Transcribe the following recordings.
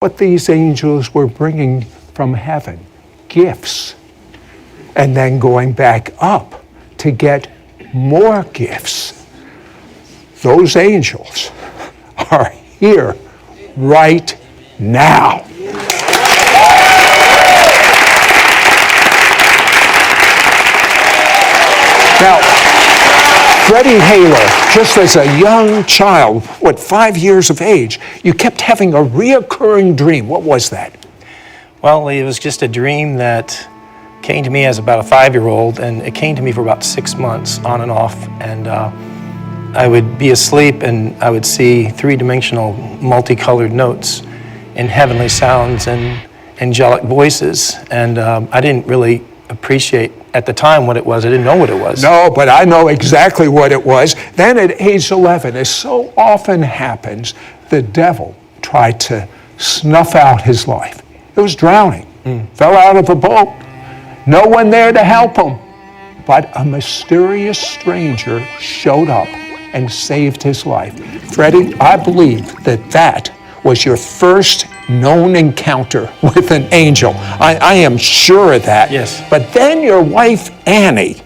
what these angels were bringing from heaven, gifts, and then going back up to get more gifts. Those angels are here right now. Now, Freddy Hayler, just as a young child, 5 years of age, you kept having a reoccurring dream. What was that? Well, it was just a dream that came to me as about a 5-year-old, and it came to me for about 6 months, on and off. And I would be asleep, and I would see three-dimensional, multicolored notes and heavenly sounds and angelic voices. And I didn't really appreciate at the time what it was. I didn't know what it was. No, but I know exactly what it was. Then at age 11, as so often happens, the devil tried to snuff out his life. It was drowning. Fell out of a boat. No one there to help him. But a mysterious stranger showed up and saved his life. Freddie, I believe that was your first known encounter with an angel. I am sure of that. Yes. But then your wife, Annie,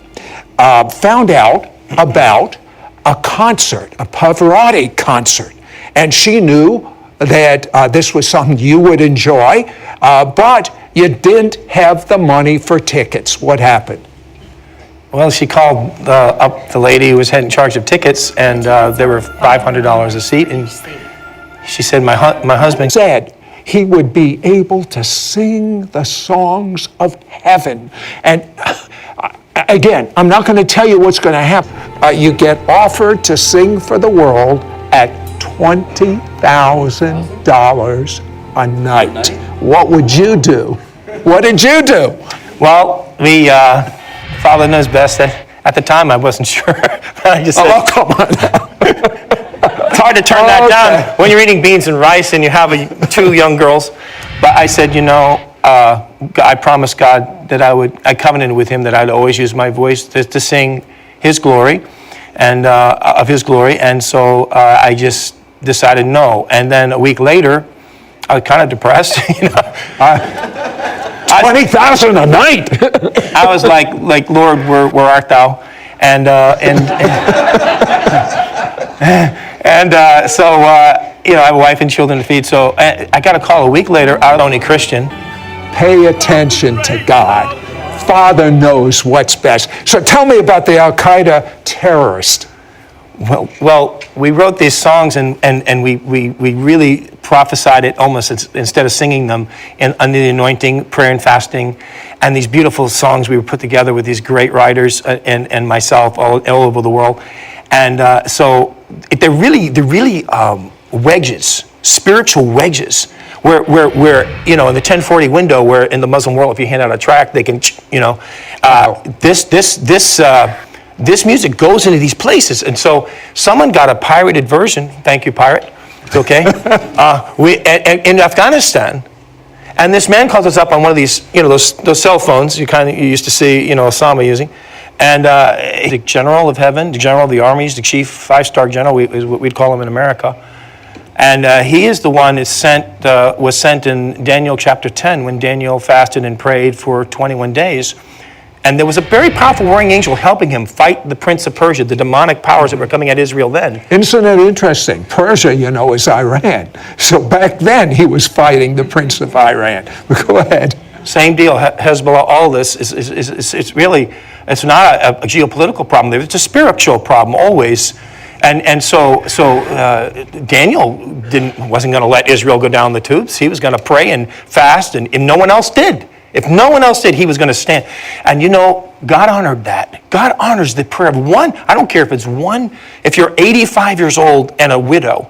found out about a concert, a Pavarotti concert. And she knew that this was something you would enjoy, but you didn't have the money for tickets. What happened? Well, she called up the lady who was in charge of tickets, and they were $500 a seat. And she said, my husband said he would be able to sing the songs of heaven. And again, I'm not going to tell you what's going to happen. You get offered to sing for the world at $20,000 a night. What would you do? What did you do? Well, Father knows best. At the time, I wasn't sure. I just said, come on now. It's hard to turn that down when you're eating beans and rice and you have 2 young girls. But I said, I promised God that I covenanted with him that I'd always use my voice to sing his glory and of his glory. And so I just decided no. And then a week later, I was kind of depressed. 20,000 a night. I was like, Lord, where art thou? And so I have a wife and children to feed. So I got a call a week later, I was only Christian. Pay attention to God. Father knows what's best. So tell me about the Al-Qaeda terrorist. Well, we wrote these songs and we really prophesied it almost instead of singing them under the anointing, prayer and fasting, and these beautiful songs we were put together with these great writers and myself all over the world. And so they're really wedges, spiritual wedges, where in the 1040 window, where in the Muslim world, if you hand out a tract, they can, this music goes into these places. And so someone got a pirated version. Thank you, pirate. It's okay. In Afghanistan. And this man calls us up on one of these, those cell phones you used to see, Osama using. And the general of heaven, the general of the armies, the chief 5-star general, is what we'd call him in America. And he is the one that was sent in Daniel chapter 10 when Daniel fasted and prayed for 21 days. And there was a very powerful warring angel helping him fight the prince of Persia, the demonic powers that were coming at Israel then. Isn't it interesting? Persia, is Iran. So back then, he was fighting the prince of Iran. Go ahead. Same deal. Hezbollah, all this it's really, it's not a geopolitical problem. It's a spiritual problem always. And so Daniel wasn't going to let Israel go down the tubes. He was going to pray and fast, and no one else did. If no one else did, he was going to stand. And God honored that. God honors the prayer of one. I don't care if it's one. If you're 85 years old and a widow,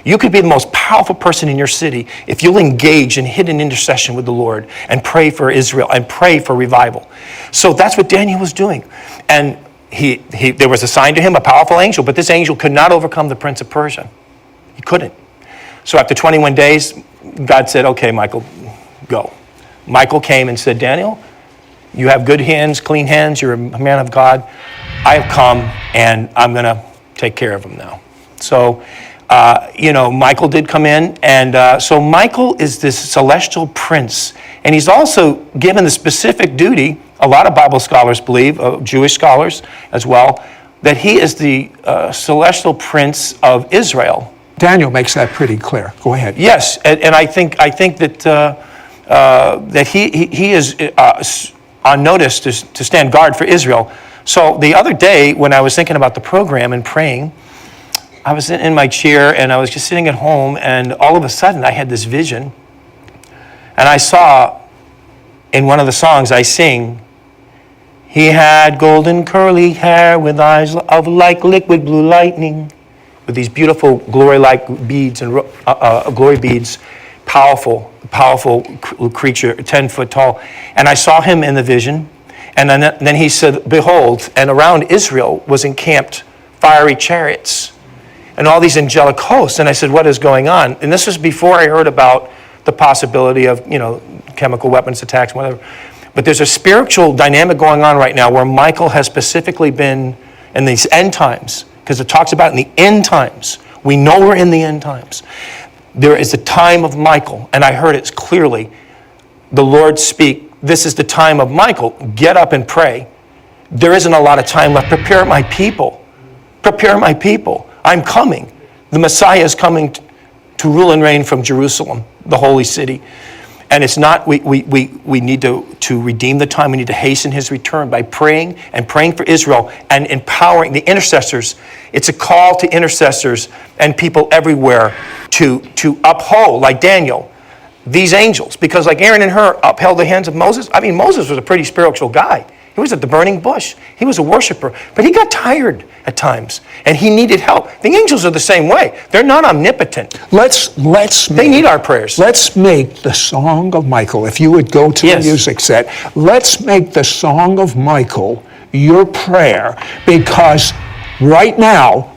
you could be the most powerful person in your city if you'll engage in hidden intercession with the Lord and pray for Israel and pray for revival. So that's what Daniel was doing. And there was assigned to him a powerful angel, but this angel could not overcome the prince of Persia. He couldn't. So after 21 days, God said, okay, Michael, go. Michael came and said, Daniel, you have good hands, clean hands. You're a man of God. I have come, and I'm going to take care of him now. So Michael did come in, and so Michael is this celestial prince, and he's also given the specific duty, a lot of Bible scholars believe, Jewish scholars as well, that he is the celestial prince of Israel. Daniel makes that pretty clear. Go ahead. Yes, and I think that that he is on notice to stand guard for Israel. So the other day when I was thinking about the program and praying, I was in my chair and I was just sitting at home, and all of a sudden I had this vision, and I saw in one of the songs I sing, he had golden curly hair with eyes of like liquid blue lightning, with these beautiful glory-like beads and glory beads, powerful creature, 10 foot tall. And I saw him in the vision, and then he said, behold, and around Israel was encamped fiery chariots and all these angelic hosts. And I said, what is going on? And this was before I heard about the possibility of, chemical weapons attacks, whatever. But there's a spiritual dynamic going on right now where Michael has specifically been in these end times, because it talks about in the end times. We know we're in the end times. There is a time of Michael, and I heard it clearly. The Lord speak, this is the time of Michael. Get up and pray. There isn't a lot of time left. Prepare my people. Prepare my people. I'm coming. The Messiah is coming to rule and reign from Jerusalem, the holy city. And it's not, we need to redeem the time. We need to hasten his return by praying for Israel and empowering the intercessors. It's a call to intercessors and people everywhere to uphold, like Daniel, these angels. Because like Aaron and Hur upheld the hands of Moses. I mean, Moses was a pretty spiritual guy. He was at the burning bush. He was a worshiper. But he got tired at times, and he needed help. The angels are the same way. They're not omnipotent. They need our prayers. Let's make the Song of Michael, if you would go to the music set, let's make the Song of Michael your prayer, because right now,